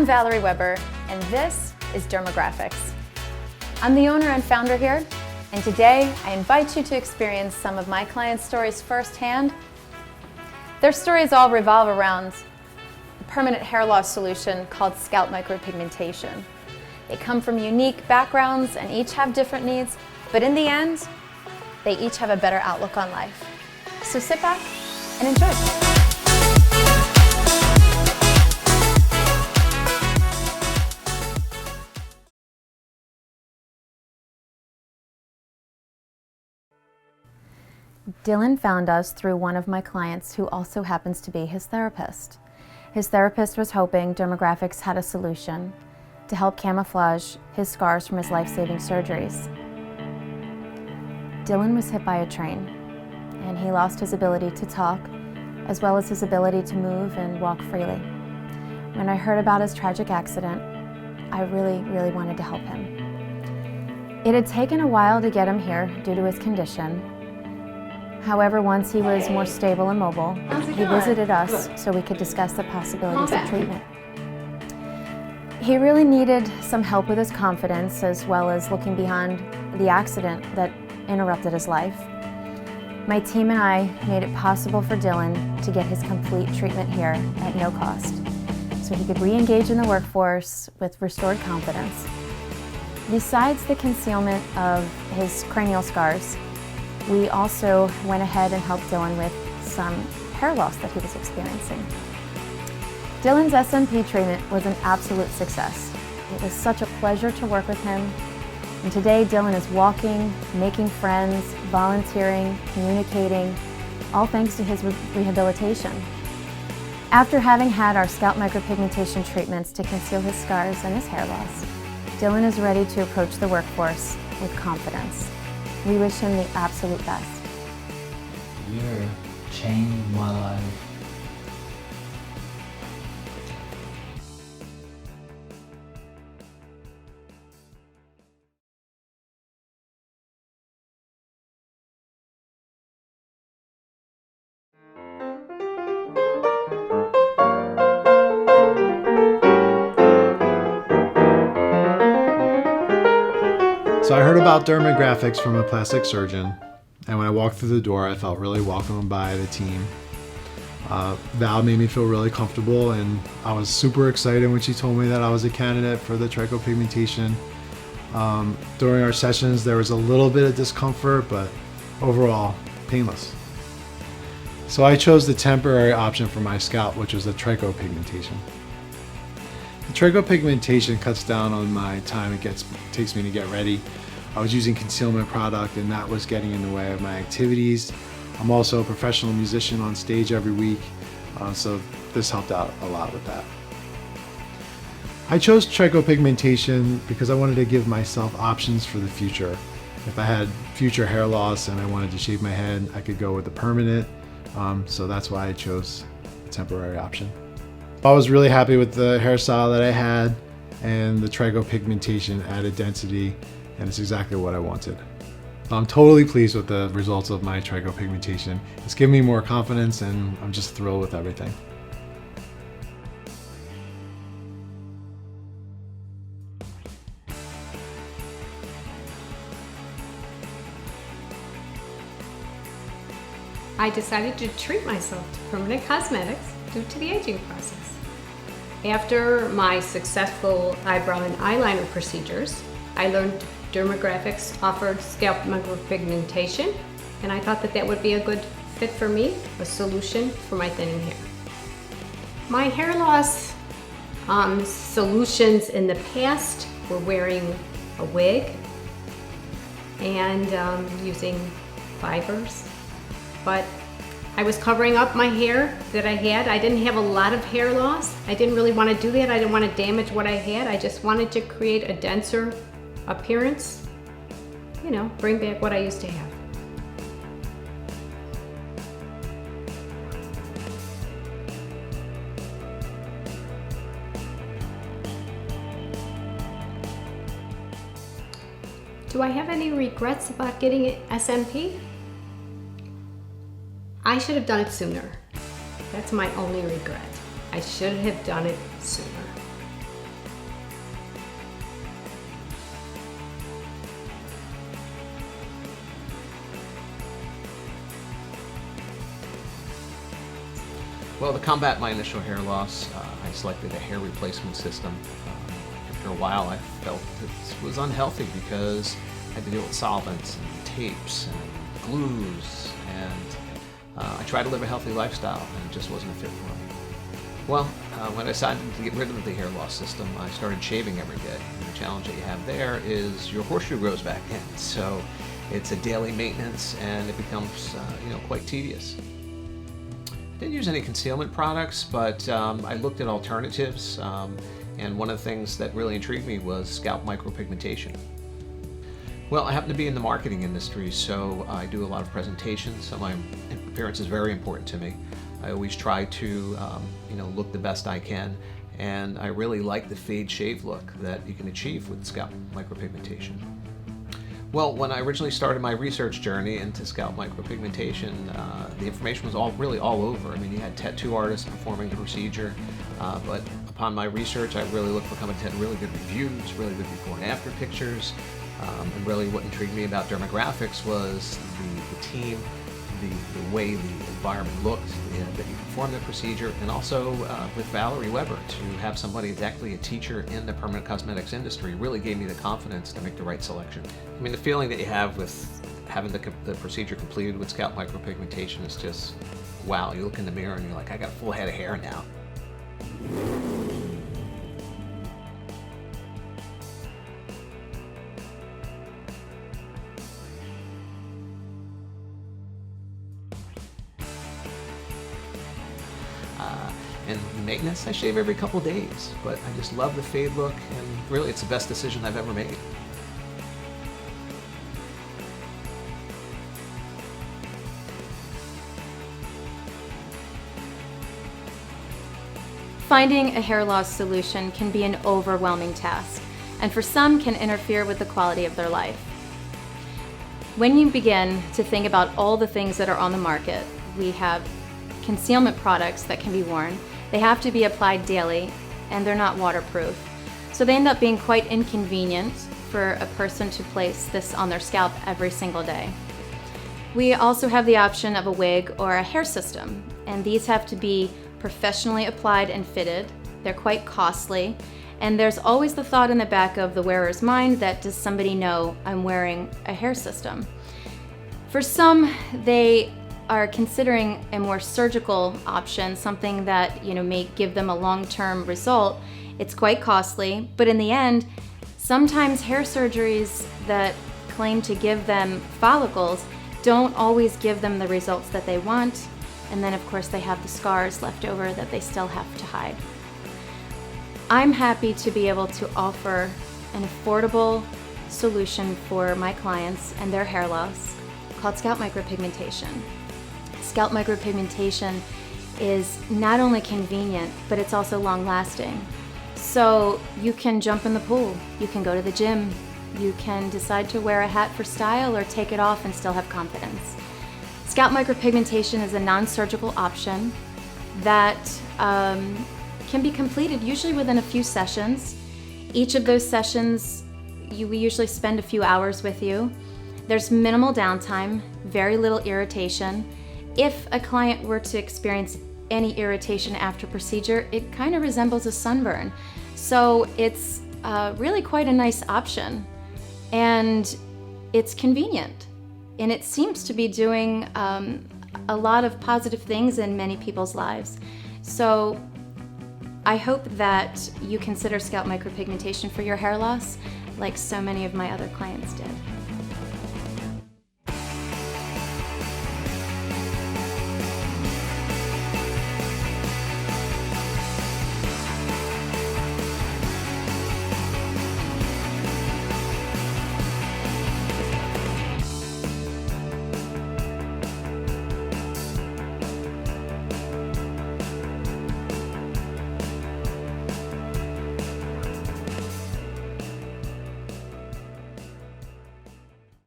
Valerie Weber, and this is Dermographics. I'm the owner and founder here, and today I invite you to experience some of my clients' stories firsthand. Their stories all revolve around a permanent hair loss solution called scalp micropigmentation. They come from unique backgrounds and each have different needs, but in the end, they each have a better outlook on life. So sit back and enjoy. Dylan found us through one of my clients who also happens to be his therapist. His therapist was hoping Dermographics had a solution to help camouflage his scars from his life-saving surgeries. Dylan was hit by a train, and he lost his ability to talk, as well as his ability to move and walk freely. When I heard about his tragic accident, I really wanted to help him. It had taken a while to get him here due to his condition. However, once he was more stable and mobile, he visited us so we could discuss the possibilities of treatment. He really needed some help with his confidence, as well as looking beyond the accident that interrupted his life. My team and I made it possible for Dylan to get his complete treatment here at no cost, so he could re-engage in the workforce with restored confidence. Besides the concealment of his cranial scars, we also went ahead and helped Dylan with some hair loss that he was experiencing. Dylan's SMP treatment was an absolute success. It was such a pleasure to work with him. And today Dylan is walking, making friends, volunteering, communicating, all thanks to his rehabilitation. After having had our scalp micropigmentation treatments to conceal his scars and his hair loss, Dylan is ready to approach the workforce with confidence. We wish him the absolute best. You changed my life. So I heard about Dermographics from a plastic surgeon, and when I walked through the door, I felt really welcomed by the team. Val made me feel really comfortable, and I was super excited when she told me that I was a candidate for the trichopigmentation. During our sessions, there was a little bit of discomfort, but overall, painless. So I chose the temporary option for my scalp, which was the trichopigmentation. The trichopigmentation cuts down on my time it takes me to get ready. I was using concealment product, and that was getting in the way of my activities. I'm also a professional musician on stage every week, so this helped out a lot with that. I chose trichopigmentation because I wanted to give myself options for the future. If I had future hair loss and I wanted to shave my head, I could go with the permanent, so that's why I chose the temporary option. I was really happy with the hairstyle that I had, and the trichopigmentation added density, and it's exactly what I wanted. I'm totally pleased with the results of my trichopigmentation. It's given me more confidence, and I'm just thrilled with everything. I decided to treat myself to permanent cosmetics due to the aging process. After my successful eyebrow and eyeliner procedures, I learned Dermographics offered scalp micropigmentation, and I thought that that would be a good fit for me, a solution for my thinning hair. My hair loss solutions in the past were wearing a wig and using fibers, but I was covering up my hair that I had. I didn't have a lot of hair loss. I didn't really want to do that. I didn't want to damage what I had. I just wanted to create a denser appearance, you know, bring back what I used to have. Do I have any regrets about getting SMP? I should have done it sooner. That's my only regret. I should have done it sooner. Well, to combat my initial hair loss, I selected a hair replacement system. After a while, I felt it was unhealthy because I had to deal with solvents and tapes and glues, and I tried to live a healthy lifestyle, and it just wasn't a fit for me. Well, when I decided to get rid of the hair loss system, I started shaving every day. And the challenge that you have there is your horseshoe grows back in, so it's a daily maintenance, and it becomes quite tedious. I didn't use any concealment products, but I looked at alternatives, and one of the things that really intrigued me was scalp micropigmentation. Well, I happen to be in the marketing industry, so I do a lot of presentations, so my appearance is very important to me. I always try to look the best I can, and I really like the fade shave look that you can achieve with scalp micropigmentation. Well, when I originally started my research journey into scalp micropigmentation, the information was all over. I mean, you had tattoo artists performing the procedure, but upon my research, I really looked for companies that had really good reviews, really good before and after pictures, and really what intrigued me about Dermographics was the team, the way the environment looked, that you performed the procedure, and also with Valerie Weber, to have somebody that's actually a teacher in the permanent cosmetics industry really gave me the confidence to make the right selection. I mean, the feeling that you have with having the procedure completed with scalp micropigmentation is just, wow. You look in the mirror and you're like, I got a full head of hair now. And maintenance, I shave every couple days, but I just love the fade look, and really it's the best decision I've ever made. Finding a hair loss solution can be an overwhelming task, and for some can interfere with the quality of their life. When you begin to think about all the things that are on the market, we have concealment products that can be worn. They have to be applied daily, and they're not waterproof. So they end up being quite inconvenient for a person to place this on their scalp every single day. We also have the option of a wig or a hair system, and these have to be professionally applied and fitted. They're quite costly, and there's always the thought in the back of the wearer's mind that, does somebody know I'm wearing a hair system? For some, they are considering a more surgical option, something that may give them a long-term result. It's quite costly, but in the end, sometimes hair surgeries that claim to give them follicles don't always give them the results that they want, and then of course they have the scars left over that they still have to hide. I'm happy to be able to offer an affordable solution for my clients and their hair loss called scalp micropigmentation. Scalp micropigmentation is not only convenient, but it's also long-lasting. So you can jump in the pool, you can go to the gym, you can decide to wear a hat for style or take it off and still have confidence. Scalp micropigmentation is a non-surgical option that can be completed usually within a few sessions. Each of those sessions, we usually spend a few hours with you. There's minimal downtime, very little irritation. If a client were to experience any irritation after procedure, it kind of resembles a sunburn. So it's really quite a nice option, and it's convenient, and it seems to be doing a lot of positive things in many people's lives. So I hope that you consider scalp micropigmentation for your hair loss, like so many of my other clients did.